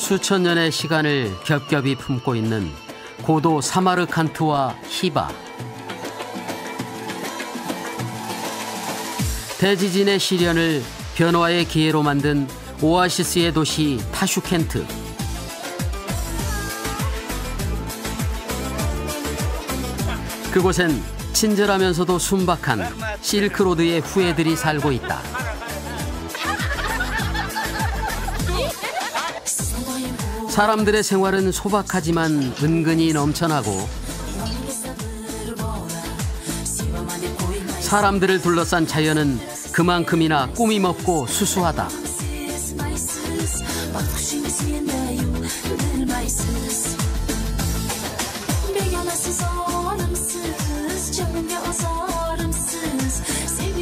수천 년의 시간을 겹겹이 품고 있는 고도 사마르칸트와 히바. 대지진의 시련을 변화의 기회로 만든 오아시스의 도시 타슈켄트. 그곳엔 친절하면서도 순박한 실크로드의 후예들이 살고 있다. 사람들의 생활은 소박하지만 은근히 넘쳐나고 사람들을 둘러싼 자연은 그만큼이나 꾸밈없고 수수하다.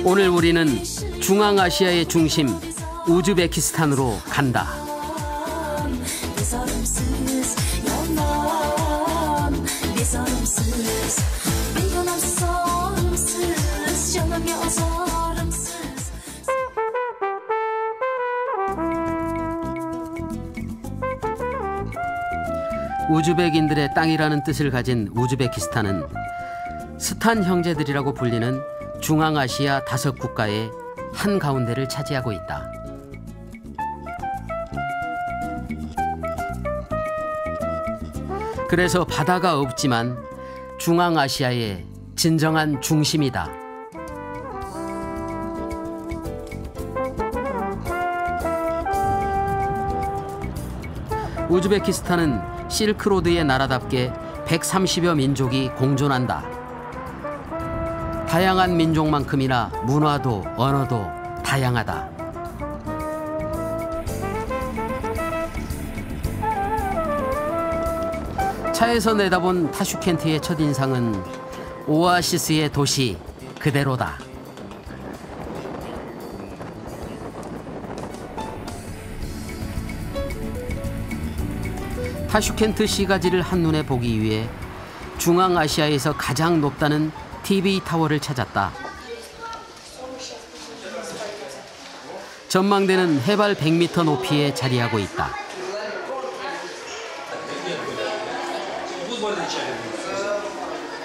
오늘 우리는 중앙아시아의 중심 우즈베키스탄으로 간다. 우즈벡인들의 땅이라는 뜻을 가진 우즈베키스탄은 스탄 형제들이라고 불리는 중앙아시아 5국가의 한가운데를 차지하고 있다. 그래서 바다가 없지만 중앙아시아의 진정한 중심이다. 우즈베키스탄은 실크로드의 나라답게 130여 민족이 공존한다. 다양한 민족만큼이나 문화도 언어도 다양하다. 차에서 내다본 타슈켄트의 첫인상은 오아시스의 도시 그대로다. 타슈켄트 시가지를 한눈에 보기 위해 중앙아시아에서 가장 높다는 TV타워를 찾았다. 전망대는 해발 100m 높이에 자리하고 있다.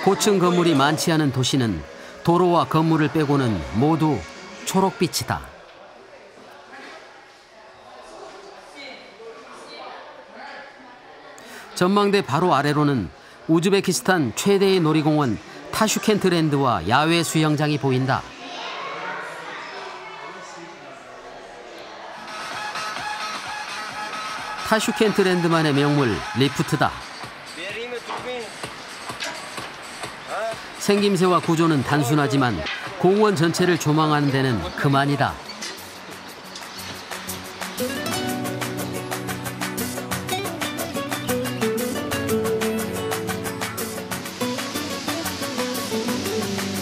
고층 건물이 많지 않은 도시는 도로와 건물을 빼고는 모두 초록빛이다. 전망대 바로 아래로는 우즈베키스탄 최대의 놀이공원 타슈켄트랜드와 야외 수영장이 보인다. 타슈켄트랜드만의 명물 리프트다. 생김새와 구조는 단순하지만 공원 전체를 조망하는 데는 그만이다.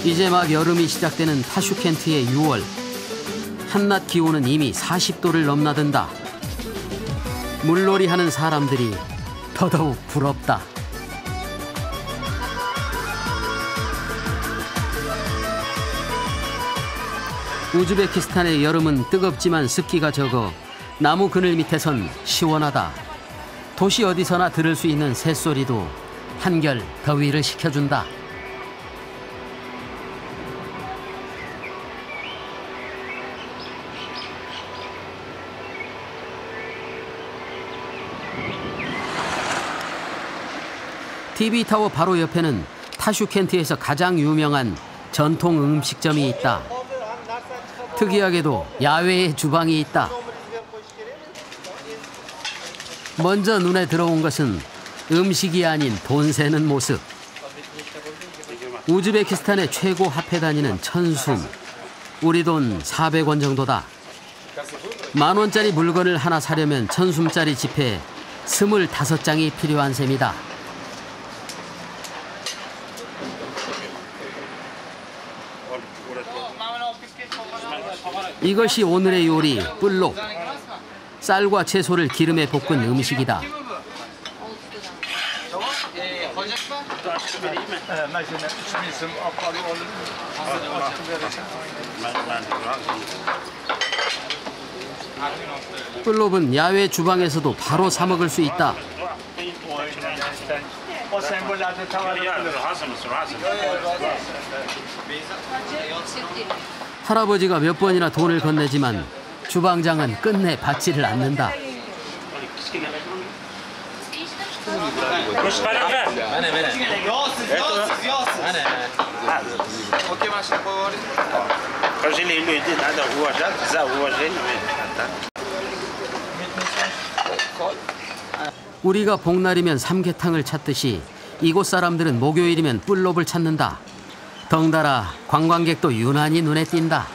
이제 막 여름이 시작되는 타슈켄트의 6월. 한낮 기온은 이미 40도를 넘나든다. 물놀이 하는 사람들이 더더욱 부럽다. 우즈베키스탄의 여름은 뜨겁지만 습기가 적어 나무 그늘 밑에선 시원하다. 도시 어디서나 들을 수 있는 새소리도 한결 더위를 식혀준다. TV타워 바로 옆에는 타슈켄트에서 가장 유명한 전통 음식점이 있다. 특이하게도 야외에 주방이 있다. 먼저 눈에 들어온 것은 음식이 아닌 돈 세는 모습. 우즈베키스탄의 최고 화폐 단위는 1000숨. 우리 돈 400원 정도다. 10,000원짜리 물건을 하나 사려면 1000숨짜리 지폐 25장이 필요한 셈이다. 이것이 오늘의 요리, 뿔록. 쌀과 채소를 기름에 볶은 음식이다. 뿔롭은 야외 주방에서도 바로 사 먹을 수 있다. 할아버지가 몇 번이나 돈을 건네지만 주방장은 끝내 받지를 않는다. 우리가 복날이면 삼계탕을 찾듯이 이곳 사람들은 목요일이면 뿔롭을 찾는다. 덩달아 관광객도 유난히 눈에 띈다.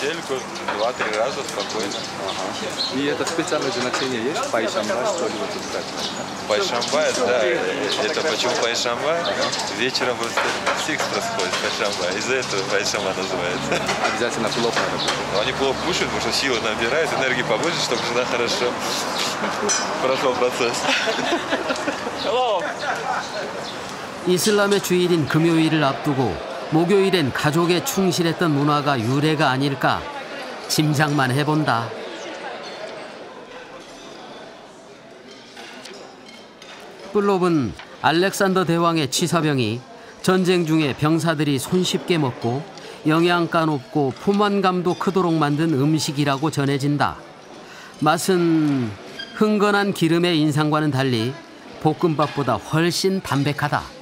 Недельку, 2-3 раза спокойно. И это специальное значение есть? Пайшамбай, что ли, вот тут так? Пайшамбай, да. Это почему Пайшамбай? Вечером просто всех происходит Пайшамбай. Из-за этого Пайшамбай называется. Обязательно плов надо будет. Но они плохо кушают, потому что силы набирают, энергии побольше, чтобы жена хорошо прошел процесс. 이슬람의 주일인 금요일을 앞두고 목요일엔 가족에 충실했던 문화가 유래가 아닐까 짐작만 해본다. 뿔롭은 알렉산더 대왕의 치사병이 전쟁 중에 병사들이 손쉽게 먹고 영양가 높고 포만감도 크도록 만든 음식이라고 전해진다. 맛은 흥건한 기름의 인상과는 달리 볶음밥보다 훨씬 담백하다.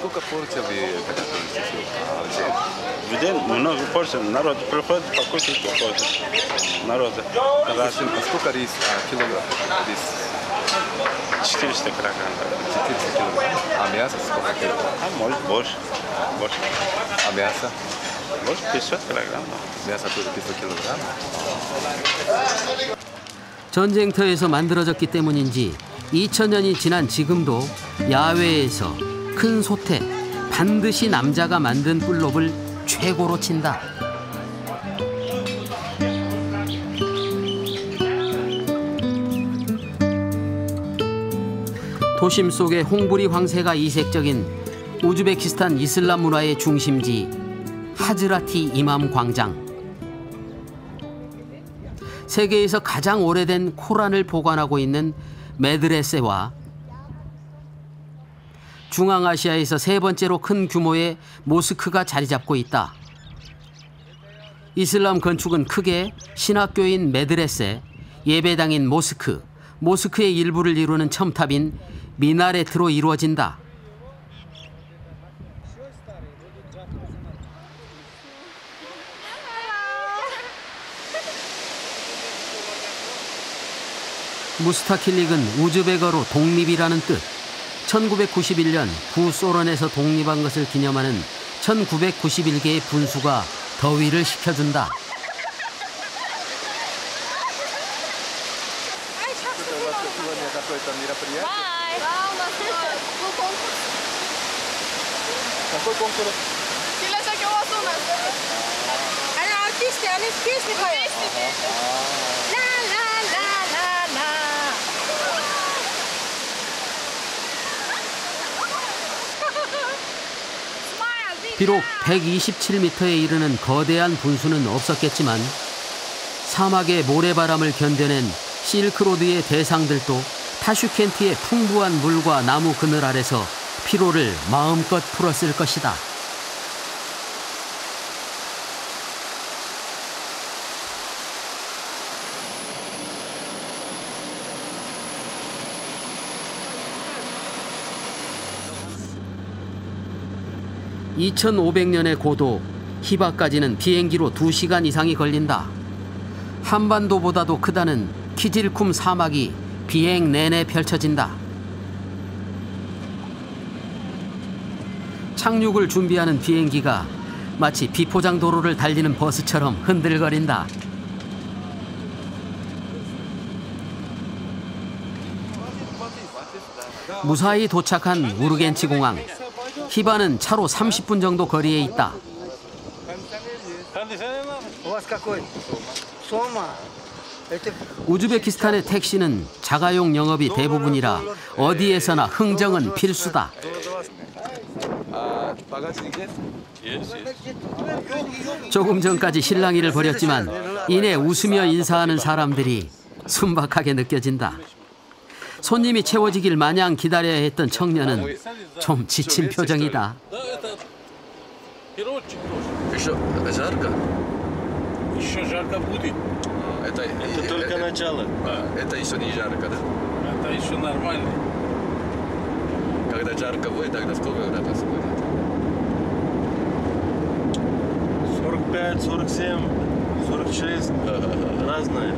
Сколько порций вы готовите? В день много порций. Народ приходит, покушать уходит. Народа. А сколько рис? Килограмм? Рис? 400 килограмм. 400 килограмм. А мясо сколько килограмм? А может больше. Больше. А мясо? Может 500 килограмм. мясо тоже 500 килограмм. 전쟁터에서 만들어졌기 때문인지 2000년이 지난 지금도 야외에서 큰 솥에 반드시 남자가 만든 뿔롭을 최고로 친다. 도심 속의 홍부리 황새가 이색적인 우즈베키스탄 이슬람 문화의 중심지 하즈라티 이맘 광장. 세계에서 가장 오래된 코란을 보관하고 있는 메드레세와 중앙아시아에서 세 번째로 큰 규모의 모스크가 자리 잡고 있다. 이슬람 건축은 크게 신학교인 메드레세, 예배당인 모스크, 모스크의 일부를 이루는 첨탑인 미나레트로 이루어진다. 무스타킬릭은 우즈베거로 독립이라는 뜻. 1991년 구소련에서 독립한 것을 기념하는 1991개의 분수가 더위를 식혀준다. Какой конкурс? Они артисты, они песни поют. 비록 127m에 이르는 거대한 분수는 없었겠지만 사막의 모래바람을 견뎌낸 실크로드의 대상들도 타슈켄트의 풍부한 물과 나무 그늘 아래서 피로를 마음껏 풀었을 것이다. (2500년의) 고도 히바까지는 비행기로 2시간 이상이 걸린다. 한반도보다도 크다는 키질쿰 사막이 비행 내내 펼쳐진다. 착륙을 준비하는 비행기가 마치 비포장 도로를 달리는 버스처럼 흔들거린다. 무사히 도착한 우르겐치 공항. 히바는 차로 30분 정도 거리에 있다. У вас какой? Сома? 우즈베키스탄의 택시는 자가용 영업이 대부분이라 어디에서나 흥정은 필수다. 조금 전까지 실랑이를 벌였지만 이내 웃으며 인사하는 사람들이 순박하게 느껴진다. 손님이 채워지길 마냥 기다려야 했던 청년은 좀 지친 표정이다. Это только начало. Это еще не жарко, да? Это еще нормально. Когда жарко будет, тогда сколько градусов будет? 45, 47, 46. разное.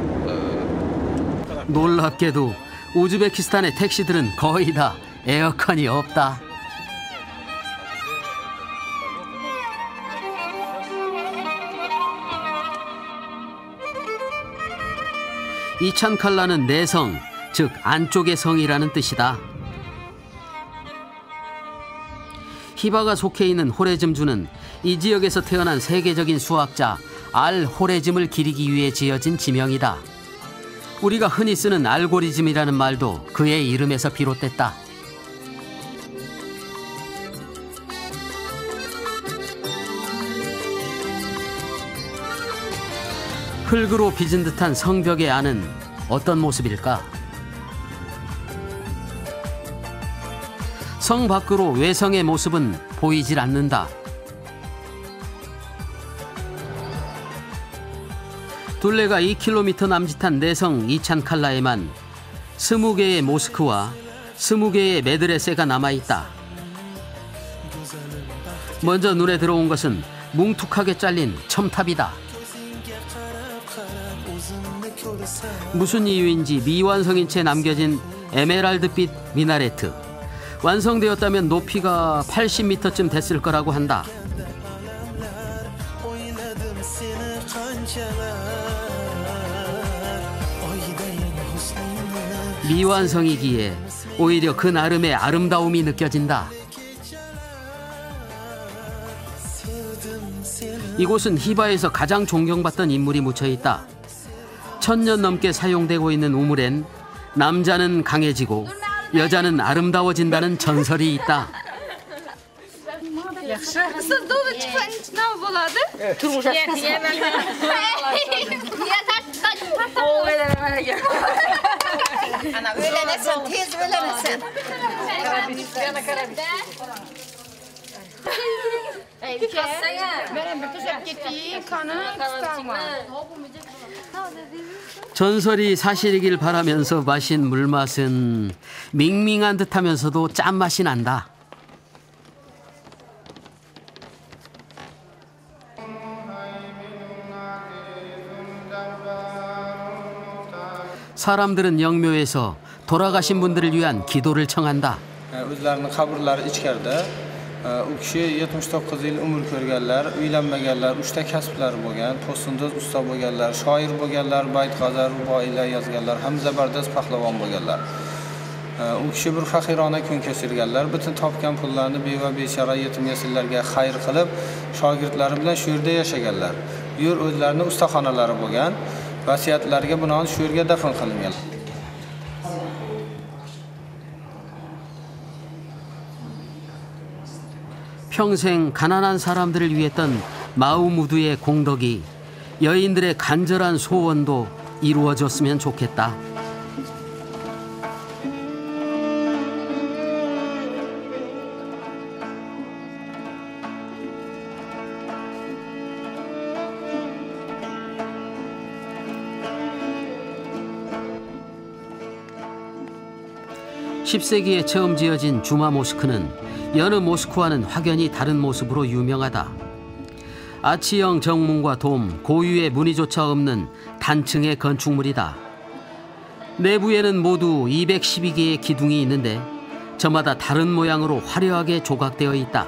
놀랍게도 우즈베키스탄의 택시들은 거의 다 에어컨이 없다. 이찬칼라는 내성, 즉 안쪽의 성이라는 뜻이다. 히바가 속해 있는 호레즘주는 이 지역에서 태어난 세계적인 수학자 알 호레즘을 기리기 위해 지어진 지명이다. 우리가 흔히 쓰는 알고리즘이라는 말도 그의 이름에서 비롯됐다. 흙으로 빚은 듯한 성벽의 안은 어떤 모습일까? 성 밖으로 외성의 모습은 보이질 않는다. 둘레가 2km 남짓한 내성 이찬칼라에만 20개의 모스크와 20개의 메드레세가 남아있다. 먼저 눈에 들어온 것은 뭉툭하게 잘린 첨탑이다. 무슨 이유인지 미완성인 채 남겨진 에메랄드빛 미나레트. 완성되었다면 높이가 80m쯤 됐을 거라고 한다. 미완성이기에 오히려 그 나름의 아름다움이 느껴진다. 이곳은 히바에서 가장 존경받던 인물이 묻혀있다. 1000년 넘게 사용되고 있는 우물엔 남자는 강해지고 여자는 아름다워진다는 전설이 있다. 전설이 사실이길 바라면서 마신 물맛은 밍밍한 듯하면서도 짠맛이 난다. 사람들은 영묘에서 돌아가신 분들을 위한 기도를 청한다. o'zlarining qabrlari ichkarida u kishi 79 yil umr ko'rganlar, uylanmaganlar, 3 ta kasblari bo'lgan, po'stindoz usta bo'lganlar, shoir bo'lganlar, baytqazar, ruboiylar yozganlar, ham zabardast pahlavon bo'lganlar. U kishi bir faqirona kun kechirganlar, butun topgan pullarni beva bechora yetim yasirlarga xayr qilib, shogirdlari bilan shu yerda yashaganlar. Bu yer o'zlarining ustaxonalari bo'lgan, vasiyatlariga binoan shu yerga dafn qilingan. 평생 가난한 사람들을 위했던 마우무드의 공덕이 여인들의 간절한 소원도 이루어졌으면 좋겠다. (10세기에) 처음 지어진 주마 모스크는 여느 모스크와는 확연히 다른 모습으로 유명하다. 아치형 정문과 돔, 고유의 무늬조차 없는 단층의 건축물이다. 내부에는 모두 212개의 기둥이 있는데 저마다 다른 모양으로 화려하게 조각되어 있다.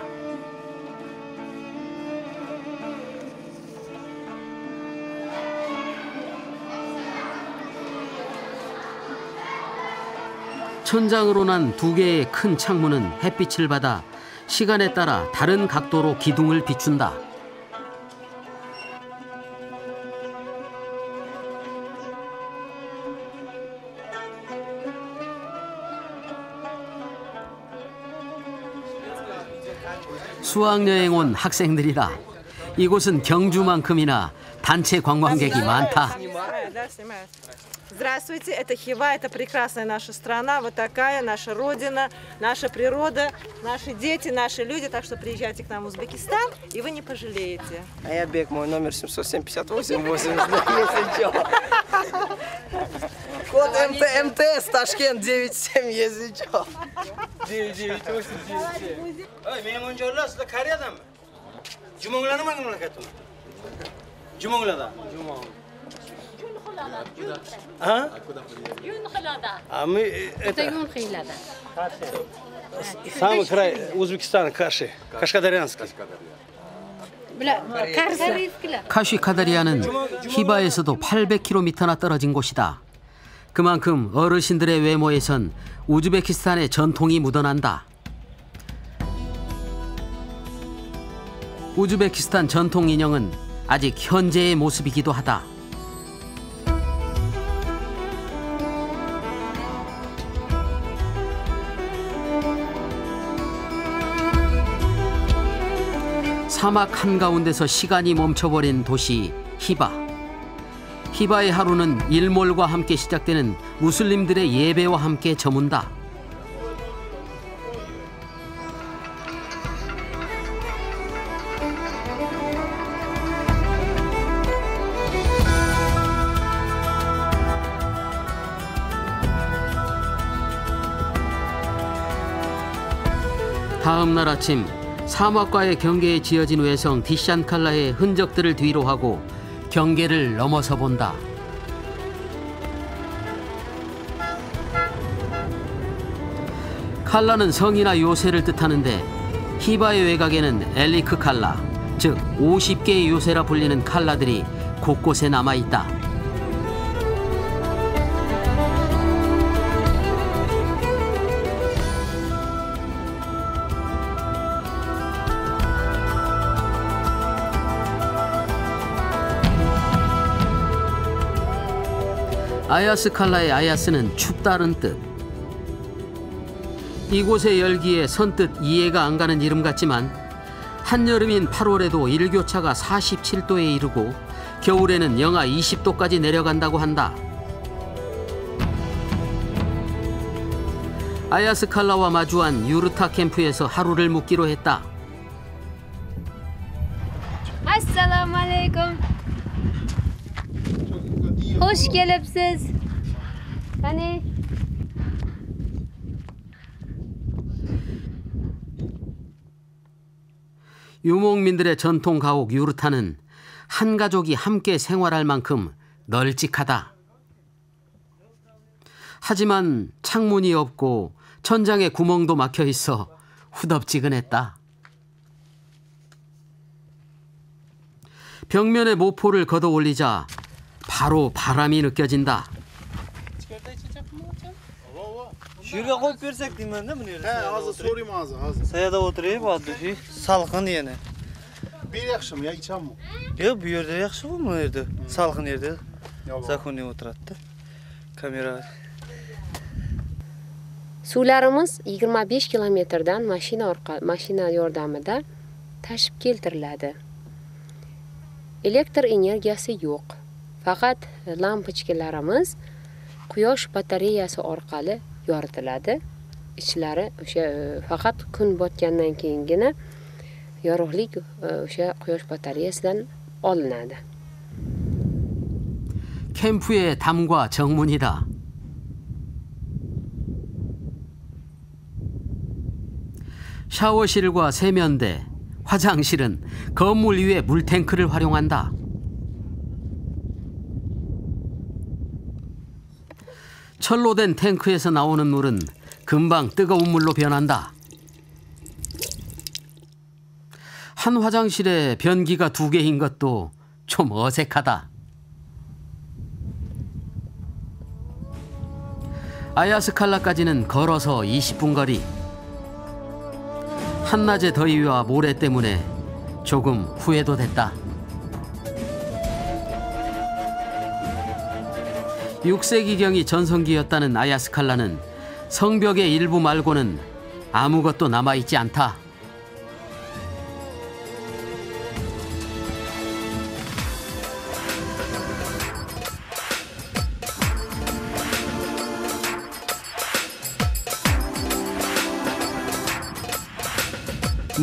천장으로 난 2개의 큰 창문은 햇빛을 받아 시간에 따라 다른 각도로 기둥을 비춘다. 수학여행 온 학생들이다. 이곳은 경주만큼이나 단체 관광객이 많다. Здравствуйте, это Хива, это прекрасная наша страна, вот такая наша родина, наша природа, наши дети, наши люди. Так что приезжайте к нам в Узбекистан, и вы не пожалеете. А я Бек, мой номер 707-58-80, если что. Код МТС, Ташкент 97, если что. 99897. Ой, мehmonjonlar, sizlar Koreyadami? Jumonglarni mamlakatimi? Jumonglarda. Ha? Yunxilada. Это Yunxilada. Самый край Узбекистана, Каши, Кашкадарянский. 카쉬카다리아는 히바에서도 800km나 떨어진 곳이다. 그만큼 어르신들의 외모에선 우즈베키스탄의 전통이 묻어난다. 우즈베키스탄 전통 인형은 아직 현재의 모습이기도 하다. 사막 한가운데서 시간이 멈춰버린 도시 히바. 히바의 하루는 일몰과 함께 시작되는 무슬림들의 예배와 함께 저문다. 다음 날 아침 사막과의 경계에 지어진 외성 디샨칼라의 흔적들을 뒤로하고 경계를 넘어서 본다. 칼라는 성이나 요새를 뜻하는데 히바의 외곽에는 엘리크 칼라, 즉 50개의 요새라 불리는 칼라들이 곳곳에 남아있다. 아야스 칼라의 아야스는 춥다는 뜻. 이곳의 열기에 선뜻 이해가 안 가는 이름 같지만 한여름인 8월에도 일교차가 47도에 이르고 겨울에는 영하 20도까지 내려간다고 한다. 아야스 칼라와 마주한 유르타 캠프에서 하루를 묵기로 했다. Assalomu alaykum. Hoş gelipsiz. Qani? 유목민들의 전통 가옥 유르타는 한 가족이 함께 생활할 만큼 널찍하다. 하지만 창문이 없고 천장에 구멍도 막혀 있어 후덥지근했다. 벽면에 모포를 걷어 올리자 바로 바람이 느껴진다. Şuraya koyup versek değil mi? Ne bunu? He, hazır sorayım hazır. Sayada oturayım, adı şey, salkın yine. Bir yakışım ya, içem mi? Yok, bir yerde yakışım mı nerede? Salkın yerde. Zakoni oturattı. Kamera. Suvlarimiz 25 kilometrdan mashina yordamida tashib keltiriladi. Elektr energiyasi yo'q. Faqat lampochkalarimiz quyosh batareyasi orqali yoritiladi. Ichlari o'sha faqat kun botgandan keyingina yorug'lik o'sha quyosh batareyasidan olinadi. 캠프의 담과 정문이다. 샤워실과 세면대, 화장실은 건물 위에 물탱크를 활용한다. 철로 된 탱크에서 나오는 물은 금방 뜨거운 물로 변한다. 한 화장실에 변기가 2개인 것도 좀 어색하다. 아야스칼라까지는 걸어서 20분 거리. 한낮의 더위와 모래 때문에 조금 후회도 됐다. 6세기경이 전성기였다는 아야스칼라는 성벽의 일부 말고는 아무것도 남아있지 않다.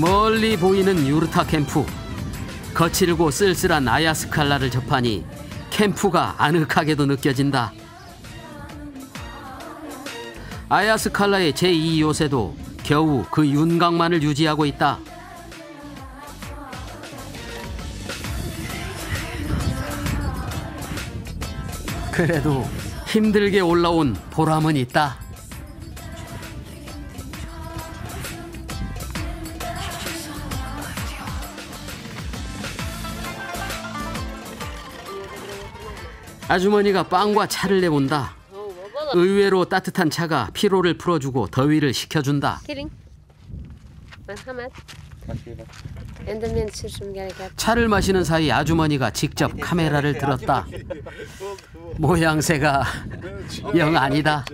멀리 보이는 유르타 캠프. 거칠고 쓸쓸한 아야스칼라를 접하니 캠프가 아늑하게도 느껴진다. 아야스칼라의 제2요새도 겨우 그 윤곽만을 유지하고 있다. 그래도 힘들게 올라온 보람은 있다. 아주머니가 빵과 차를 내본다. 의외로 따뜻한 차가 피로를 풀어주고 더위를 식혀준다. 차를 마시는 사이 아주머니가 직접 카메라를 들었다. 모양새가 영 아니다.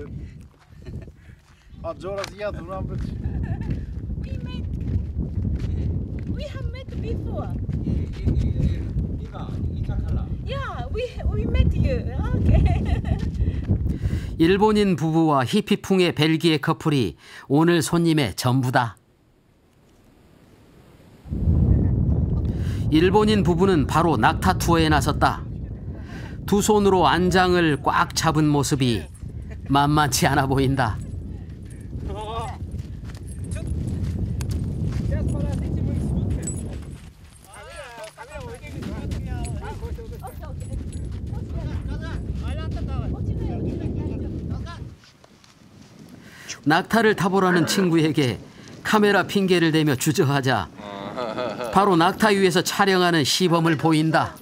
일본인 부부와 히피풍의 벨기에 커플이 오늘 손님의 전부다. 일본인 부부는 바로 낙타 투어에 나섰다. 두 손으로 안장을 꽉 잡은 모습이 만만치 않아 보인다. 낙타를 타보라는 친구에게 카메라 핑계를 대며 주저하자 바로 낙타 위에서 촬영하는 시범을 보인다.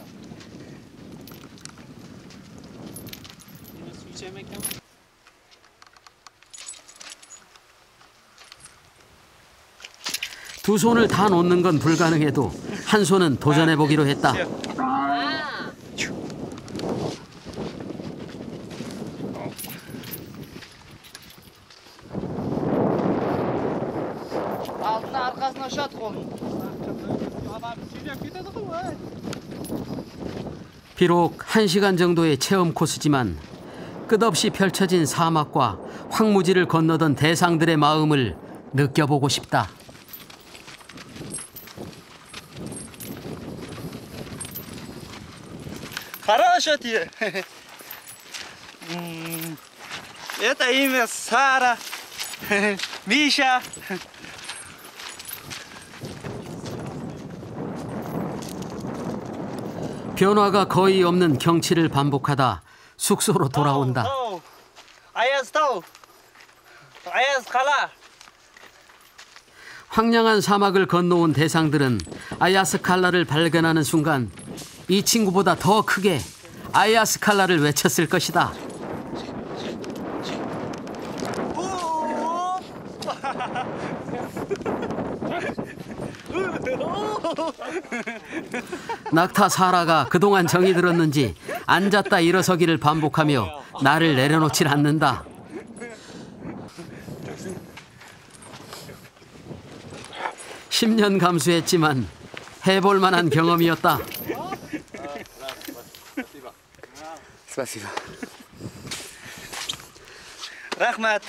두 손을 다 놓는 건 불가능해도 한 손은 도전해보기로 했다. 비록 1시간 정도의 체험 코스지만 끝없이 펼쳐진 사막과 황무지를 건너던 대상들의 마음을 느껴보고 싶다. Хорошо тебе. Это имя Сара, Миша. 변화가 거의 없는 경치를 반복하다 숙소로 돌아온다. 황량한 사막을 건너온 대상들은 아야스칼라를 발견하는 순간 이 친구보다 더 크게 아야스칼라를 외쳤을 것이다. 낙타 사라가 그동안 정이 들었는지 앉았다 일어서기를 반복하며 나를 내려놓질 않는다. (10년) 감수했지만 해볼 만한 경험이었다. Спасибо. Рахмат.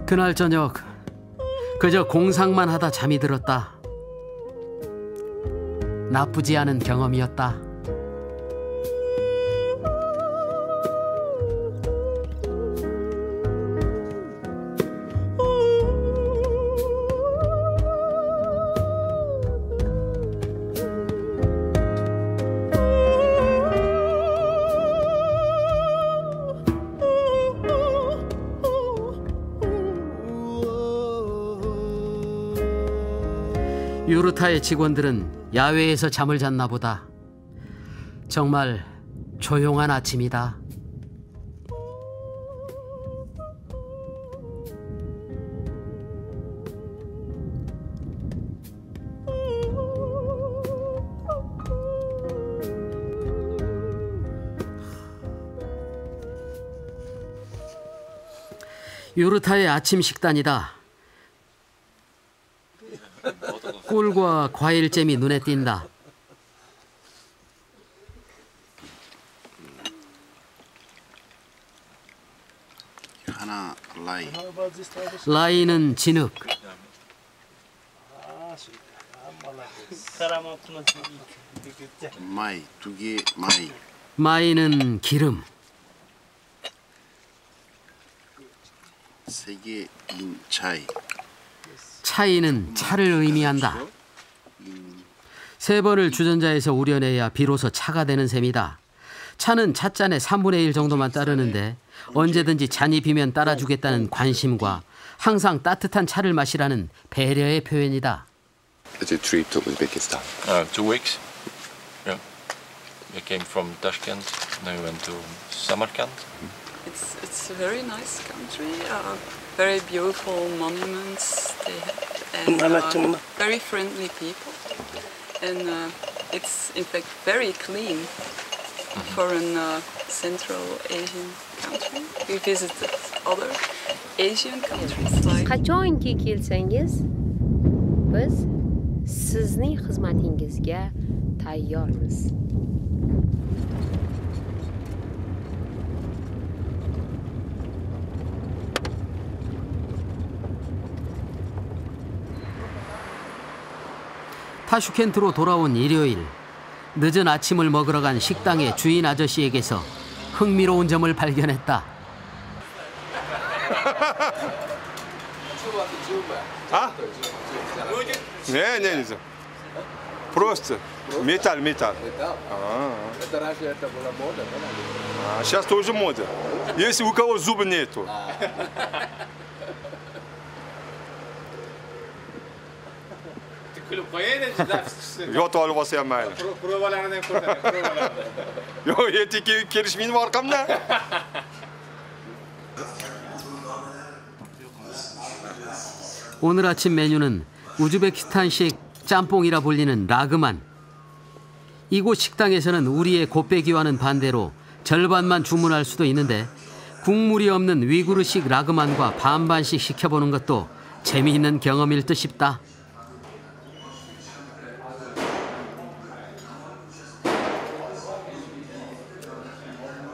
그날 저녁 그저 공상만 하다 잠이 들었다. 나쁘지 않은 경험이었다. 유르타의 직원들은 야외에서 잠을 잤나 보다. 정말 조용한 아침이다. 유르타의 아침 식단이다. 꿀과 과일잼이 눈에 띈다. 하나 라이. 라이는 진흙, 마이 두 개 마이. 마이는 기름, 세 개 인 차이. 차이는 차를 의미한다. 세 번을 주전자에서 우려내야 비로소 차가 되는 셈이다. 차는 찻잔의 3분의 1 정도만 따르는데 언제든지 잔이 비면 따라주겠다는 관심과 항상 따뜻한 차를 마시라는 배려의 표현이다. It's a trip to Uzbekistan. 2 weeks. Yeah. We came from Tashkent, then we went to Samarkand. It's a very nice country. Very beautiful monuments they have, and very friendly people. And it's in fact very clean for a Central Asian country. We visited other Asian countries like. Qachonki kelsangiz, biz sizning xizmatingizga tayyormiz. 타슈켄트로 돌아온 일요일, 늦은 아침을 먹으러 간 식당의 주인 아저씨에게서 흥미로운 점을 발견했다. А? Не. Просто металл. Это раньше это была мода, да? Сейчас тоже мода. Если у кого зуба нету. Yot olib olsam mayli. Provalarni ko'rdim. Yo'q, ertaga kelish mening orqamda. 오늘 아침 메뉴는 우즈베키스탄식 짬뽕이라 불리는 라그만. 이곳 식당에서는 우리의 곱빼기와는 반대로 절반만 주문할 수도 있는데 국물이 없는 위구르식 라그만과 반반씩 시켜보는 것도 재미있는 경험일 듯 싶다.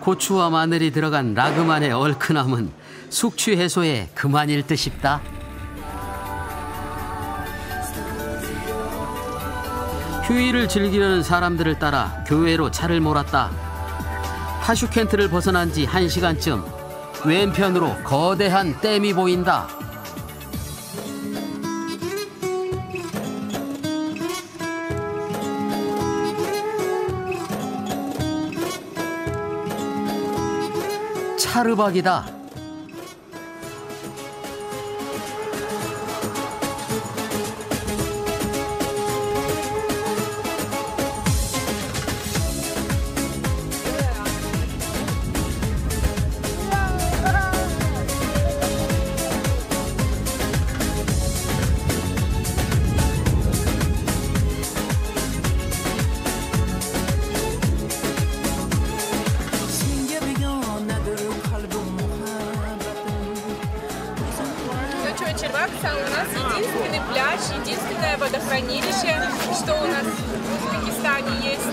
고추와 마늘이 들어간 라그만의 얼큰함은 숙취 해소에 그만일 듯 싶다. 휴일을 즐기려는 사람들을 따라 교회로 차를 몰았다. 타슈켄트를 벗어난 지 1시간쯤 왼편으로 거대한 댐이 보인다. 차르박이다. Червакса у нас единственный пляж, единственное водохранилище, что у нас в Узбекистане есть.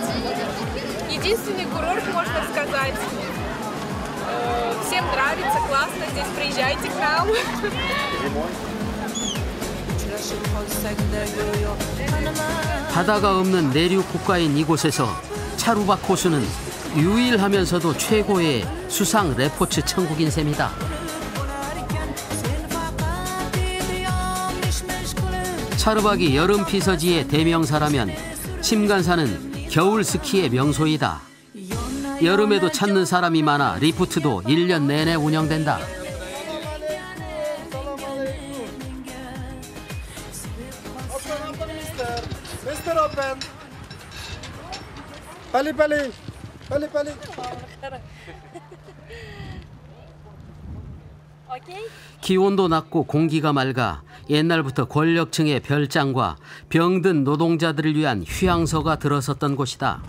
Единственный курорт, можно сказать. Всем нравится, классно здесь, приезжайте к нам. 바다가 없는 내륙 국가인 이곳에서 차루박 호수는 유일하면서도 최고의 수상 레포츠 천국인 셈이다. 차르박이 여름 피서지의 대명사라면 침간사는 겨울 스키의 명소이다. 여름에도 찾는 사람이 많아 리프트도 1년 내내 운영된다. 빨리. 기온도 낮고 공기가 맑아 옛날부터 권력층의 별장과 병든 노동자들을 위한 휴양소가 들어섰던 곳이다.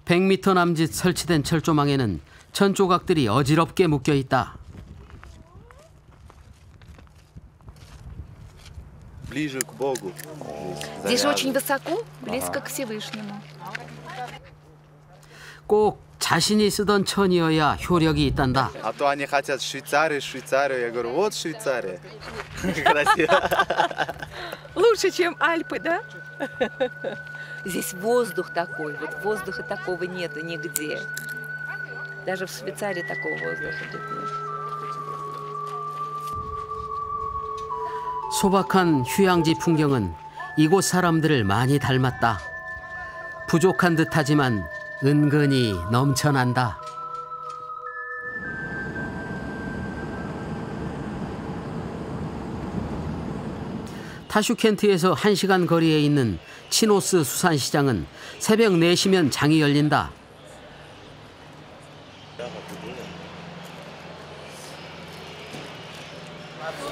100m 남짓 설치된 철조망에는 천조각들이 어지럽게 묶여 있다. Здесь очень высоко, близко к Всевышнему. 꼭 자신이 쓰던 천이어야 효력이 있단다. А то они хотят Швейцарию. Я говорю, вот Швейцария. Красиво. Лучше, чем Альпы, да? Здесь воздух такой, вот воздуха такого нету нигде. Даже в Швейцарии такого воздуха нет. 소박한 휴양지 풍경은 이곳 사람들을 많이 닮았다. 부족한 듯하지만 은근히 넘쳐난다. 타슈켄트에서 1시간 거리에 있는 치노스 수산시장은 새벽 4시면 장이 열린다.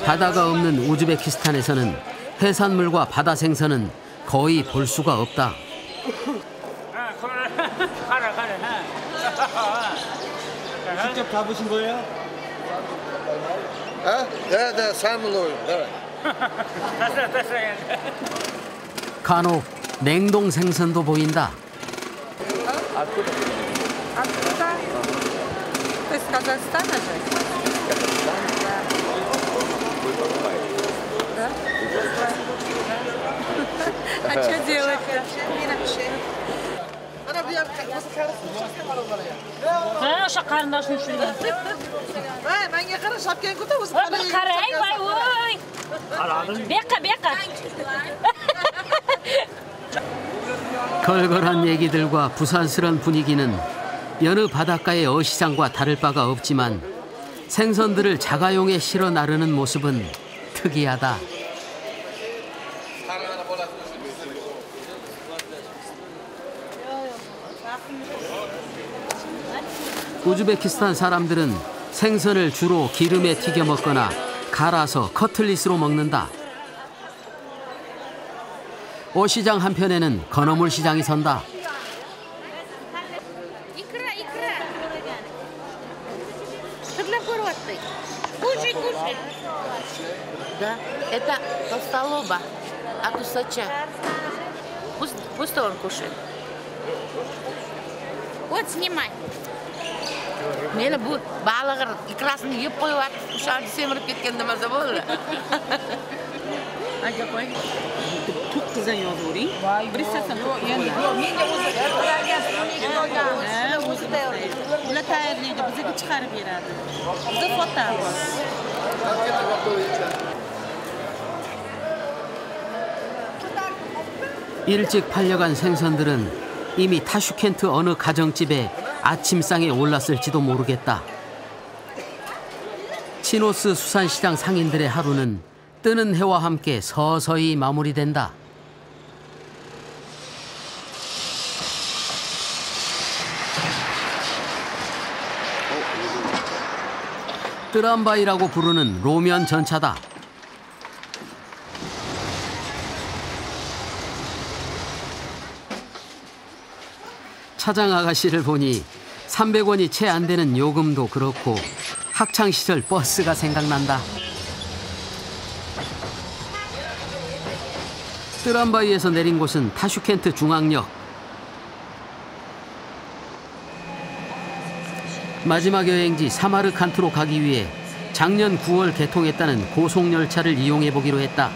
바다가 없는 우즈베키스탄에서는 해산물과 바다 생선은 거의 볼 수가 없다. 직접 잡으신 거예요? 네, 삶으로요. 간혹 냉동 생선도 보인다. А что делать-то? O'sha qarindoshni tushirgan. Menga qara, shapkang ko'ta o'zi. Bir qarang, voy. Beqa. 걸걸한 얘기들과 부산스런 분위기는 여느 바닷가의 어시장과 다를 바가 없지만 생선들을 자가용에 실어 나르는 모습은 특이하다. 우즈베키스탄 사람들은 생선을 주로 기름에 튀겨 먹거나 갈아서 커틀릿으로 먹는다. 어시장 한편에는 건어물 시장이 선다. Да, это толстолоба от усача. Пусть он кушает. Вот снимай. Meni bu balig'i ikrasini yeb qo'yib, o'shani semirib ketganda maza bo'ldi. Aka qo'ying. To'qqizdan yozavering. Bir istasan. Menga o'zi ular tayyorlaydi, bizga chiqarib beradi. Biz sotamiz. 일찍 팔려간 생선들은 이미 타슈켄트 어느 가정집에 아침상에 올랐을지도 모르겠다. 치노스 수산시장 상인들의 하루는 뜨는 해와 함께 서서히 마무리된다. 뜨람바이라고 부르는 로면 전차다. 차장 아가씨를 보니 300원이 채 안 되는 요금도 그렇고 학창시절 버스가 생각난다. 뜨람바이에서 내린 곳은 타슈켄트 중앙역. 마지막 여행지 사마르칸트로 가기 위해 작년 9월 개통했다는 고속열차를 이용해보기로 했다.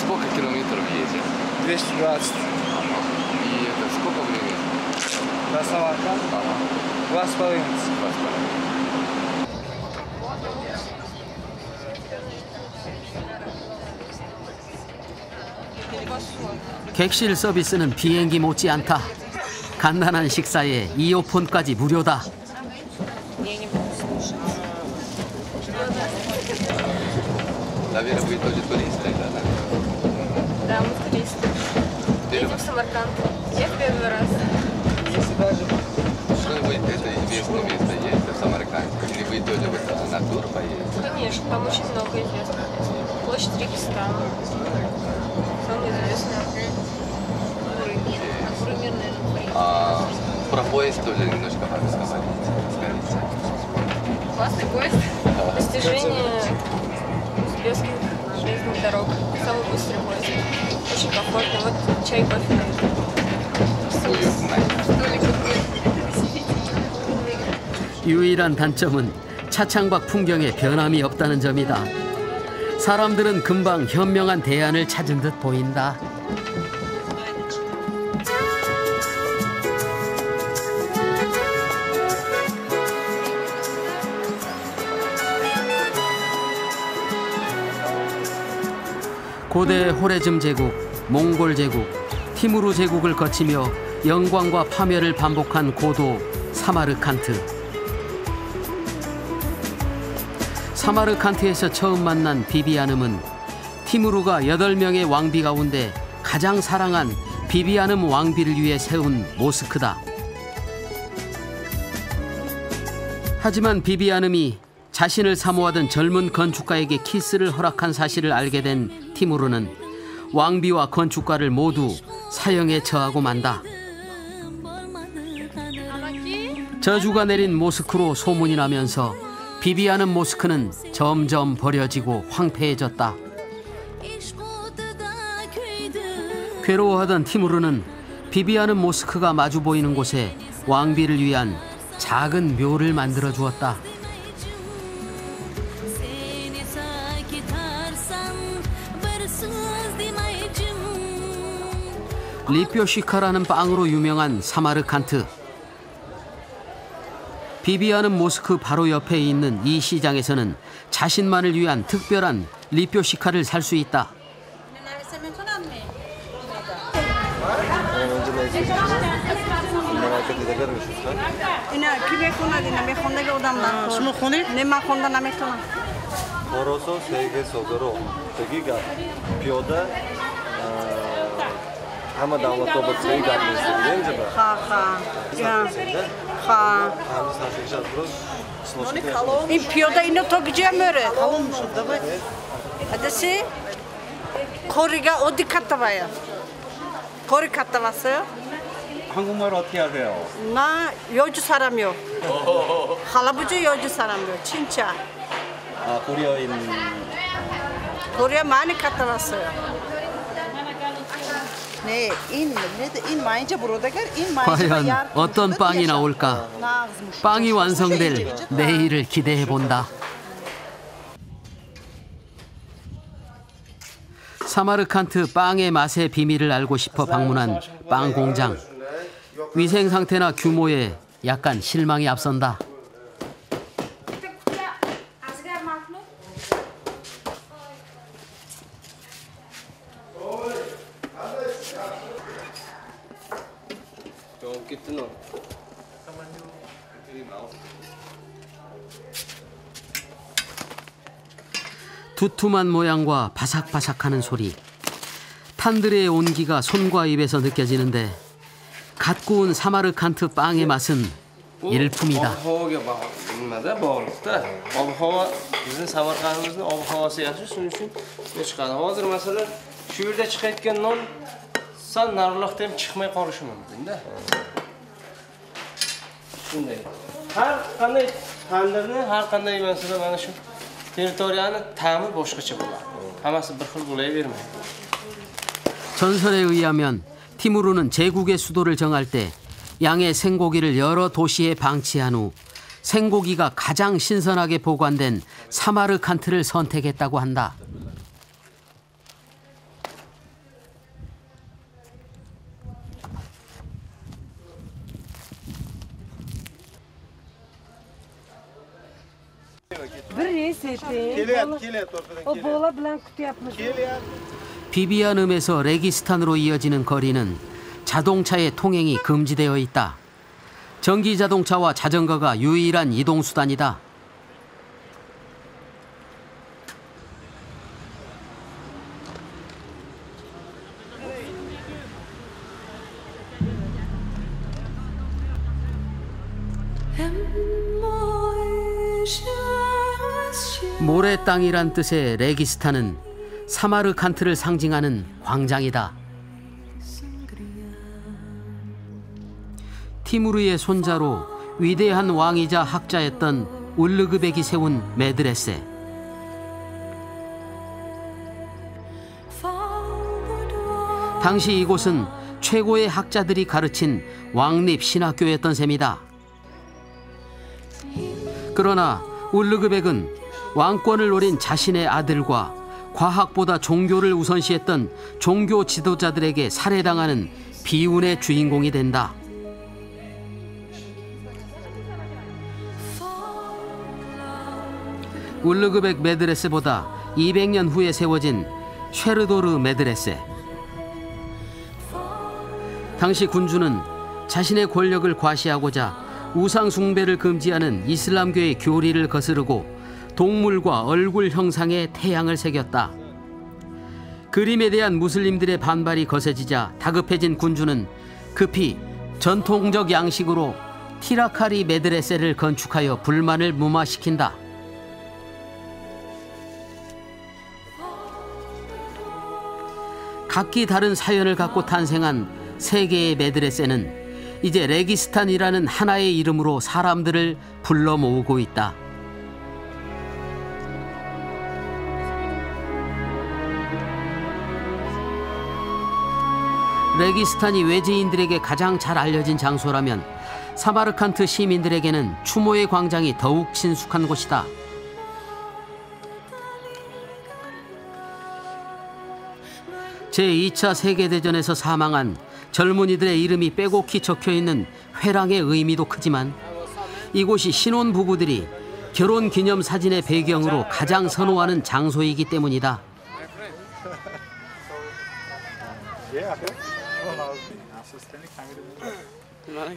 Сколько километров едет? 220. И это сколько времени? До Самарканда? 2,5 часа. 객실 서비스는 비행기 못지않다. 간단한 식사에 이어폰까지 무료다. Наверное, вы тоже туристы, да? Да, мы туристы. Едем в Самарканд. Я в первый раз. Что-нибудь это известное место есть в Самарканде? Или вы тоже на тур поедете? Конечно, там очень много известных мест. Площадь Регистана. Самое известное. А про поезд тоже немножко скажите. Классный поезд. Достижение узбекских железных дорог. Самый быстрый поезд. Очень комфортно. Вот чай кофе. 유일한 단점은 차창밖 풍경에 변함이 없다는 점이다. 사람들은 금방 현명한 대안을 찾은 듯 보인다. 고대 호레즘 제국, 몽골 제국, 티무르 제국을 거치며 영광과 파멸을 반복한 고도 사마르칸트. 사마르칸트에서 처음 만난 비비아눔은 티무르가 8명의 왕비 가운데 가장 사랑한 비비아눔 왕비를 위해 세운 모스크다. 하지만 비비아눔이 자신을 사모하던 젊은 건축가에게 키스를 허락한 사실을 알게 된 티무르는 왕비와 건축가를 모두 사형에 처하고 만다. 저주가 내린 모스크로 소문이 나면서 비비아눔 모스크는 점점 버려지고 황폐해졌다. 괴로워하던 티무르는 비비아눔 모스크가 마주 보이는 곳에 왕비를 위한 작은 묘를 만들어 주었다. 리뾰시카라는 빵으로 유명한 사마르칸트. 비비아눔 모스크 바로 옆에 있는 이 시장에서는 자신만을 위한 특별한 리뾰시카를 살 수 있다. 이 피오다 이노 토기지야 뭐래? 아저씨, 거리가 어디 갔다 와요? 거리 갔다 왔어요? 한국말 어떻게 하세요? 나 여주 사람이요. 할아버지 여주 사람이요, 진짜. 아, 코리아인. 코리아 많이 갔다 왔어요. 네, 과연 어떤 빵이 나올까? 빵이 완성될 내일을 기대해본다. 사마르칸트 빵의 맛의 비밀을 알고 싶어 방문한 빵 공장. 위생 상태나 규모에 약간 실망이 앞선다. 두툼한 모양과 바삭바삭하는 소리. 탄들의 온기가 손과 입에서 느껴지는데 갓 구운 사마르칸트 빵의 맛은 일품이다. 전설에 의하면 티무르는 제국의 수도를 정할 때 양의 생고기를 여러 도시에 방치한 후 생고기가 가장 신선하게 보관된 사마르칸트를 선택했다고 한다. 비비아눔에서 레기스탄으로 이어지는 거리는 자동차의 통행이 금지되어 있다. 전기 자동차와 자전거가 유일한 이동 수단이다. 모래 땅이란 뜻의 레기스탄은 사마르칸트를 상징하는 광장이다. 티무르의 손자로 위대한 왕이자 학자였던 울르그백이 세운 메드레세. 당시 이곳은 최고의 학자들이 가르친 왕립 신학교였던 셈이다. 그러나 울르그백은 왕권을 노린 자신의 아들과 과학보다 종교를 우선시했던 종교 지도자들에게 살해당하는 비운의 주인공이 된다. 울르그백 메드레세보다 200년 후에 세워진 쉐르도르 메드레세. 당시 군주는 자신의 권력을 과시하고자 우상 숭배를 금지하는 이슬람교의 교리를 거스르고 동물과 얼굴 형상의 태양을 새겼다. 그림에 대한 무슬림들의 반발이 거세지자 다급해진 군주는 급히 전통적 양식으로 티라카리 메드레세를 건축하여 불만을 무마시킨다. 각기 다른 사연을 갖고 탄생한 세 개의 메드레세는 이제 레기스탄이라는 하나의 이름으로 사람들을 불러 모으고 있다. 레기스탄이 외지인들에게 가장 잘 알려진 장소라면 사마르칸트 시민들에게는 추모의 광장이 더욱 친숙한 곳이다. 제2차 세계대전에서 사망한 젊은이들의 이름이 빼곡히 적혀있는 회랑의 의미도 크지만 이곳이 신혼부부들이 결혼기념사진의 배경으로 가장 선호하는 장소이기 때문이다.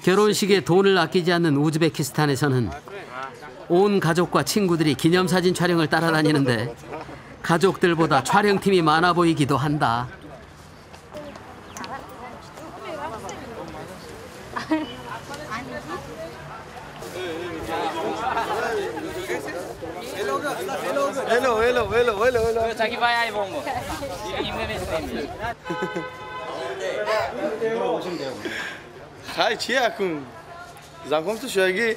결혼식에 돈을 아끼지 않는 우즈베키스탄에서는 온 가족과 친구들이 기념사진 촬영을 따라다니는데 가족들보다 촬영팀이 많아 보이기도 한다. Hello. 자기 봐야 이 봉고. Hai tia com Zakom tu şöyle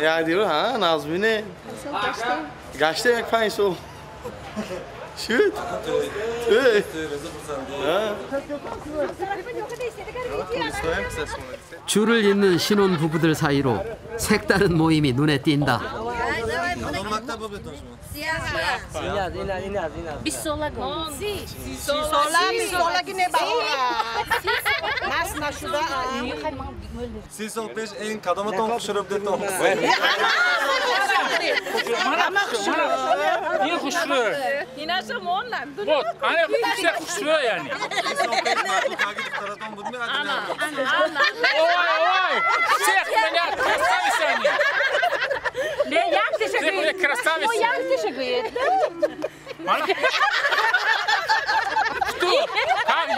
ya diyor ha Nazmine Gastei é que faz isso Shoot 줄을 잇는 신혼 부부들 사이로 색다른 모임이 눈에 띈다. Bisola gol. Bisola que nem barra. Nasce na chuva. Siz ol peş en kadama ton kuşurup de ton. Niye kuşuyor? Yine zamanla. Вот, hani все kuşuyor yani. Ой, всех меня красавицы они. Ne jak ty się Всех красавицы. No jak ty się guje? Что? Как?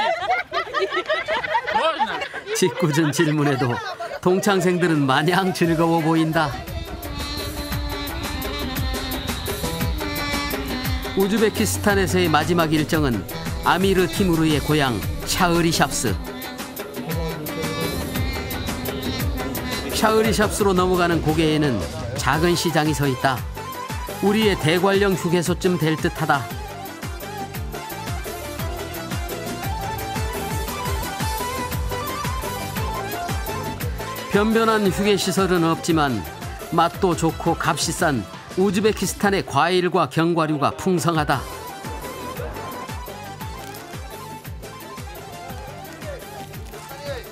Можно? 짓궂은 질문에도 동창생들은 마냥 즐거워 보인다. 우즈베키스탄에서의 마지막 일정은 아미르 티무르의 고향 샤흐리샵스. 샤흐리샵스로 넘어가는 고개에는 작은 시장이 서 있다. 우리의 대관령 휴게소쯤 될 듯하다. 변변한 휴게시설은 없지만 맛도 좋고 값이 싼 우즈베키스탄의 과일과 견과류가 풍성하다.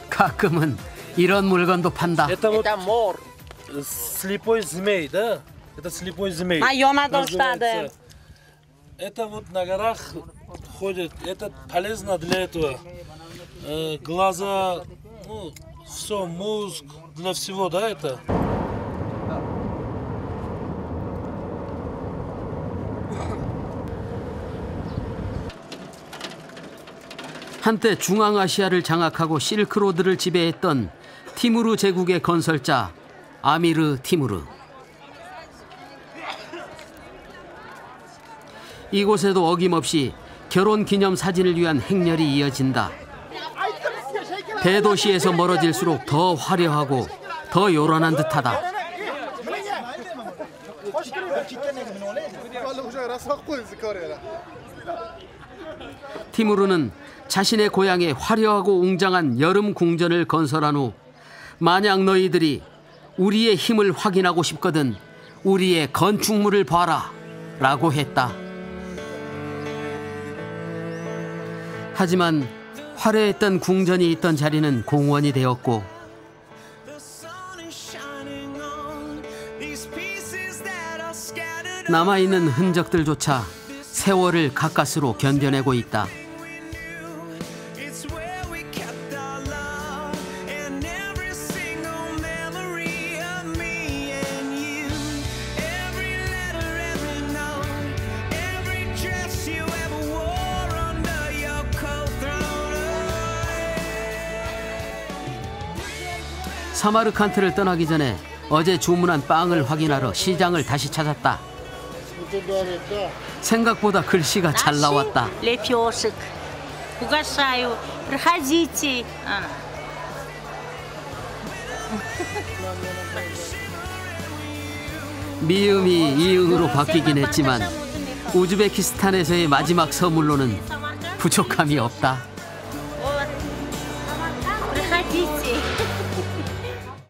가끔은 이런 물건도 판다. Это мор. Слепой змей, да? Это слепой змей. Майона называется. Это вот на горах ходит. Это полезно для этого. Глаза, ну, все, мозг, для всего, да, это? 한때 중앙아시아를 장악하고 실크로드를 지배했던 티무르 제국의 건설자 아미르 티무르. 이곳에도 어김없이 결혼기념사진을 위한 행렬이 이어진다. 대도시에서 멀어질수록 더 화려하고 더 요란한 듯하다. 티무르는 자신의 고향에 화려하고 웅장한 여름 궁전을 건설한 후 만약 너희들이 우리의 힘을 확인하고 싶거든 우리의 건축물을 봐라 라고 했다. 하지만 화려했던 궁전이 있던 자리는 공원이 되었고 남아있는 흔적들조차 세월을 가까스로 견뎌내고 있다. 사마르칸트를 떠나기 전에 어제 주문한 빵을 확인하러 시장을 다시 찾았다. 생각보다 글씨가 잘 나왔다. Лепешек. Угощаю. Проходите. 미음이 이응으로 바뀌긴 했지만 우즈베키스탄에서의 마지막 선물로는 부족함이 없다. Проходите.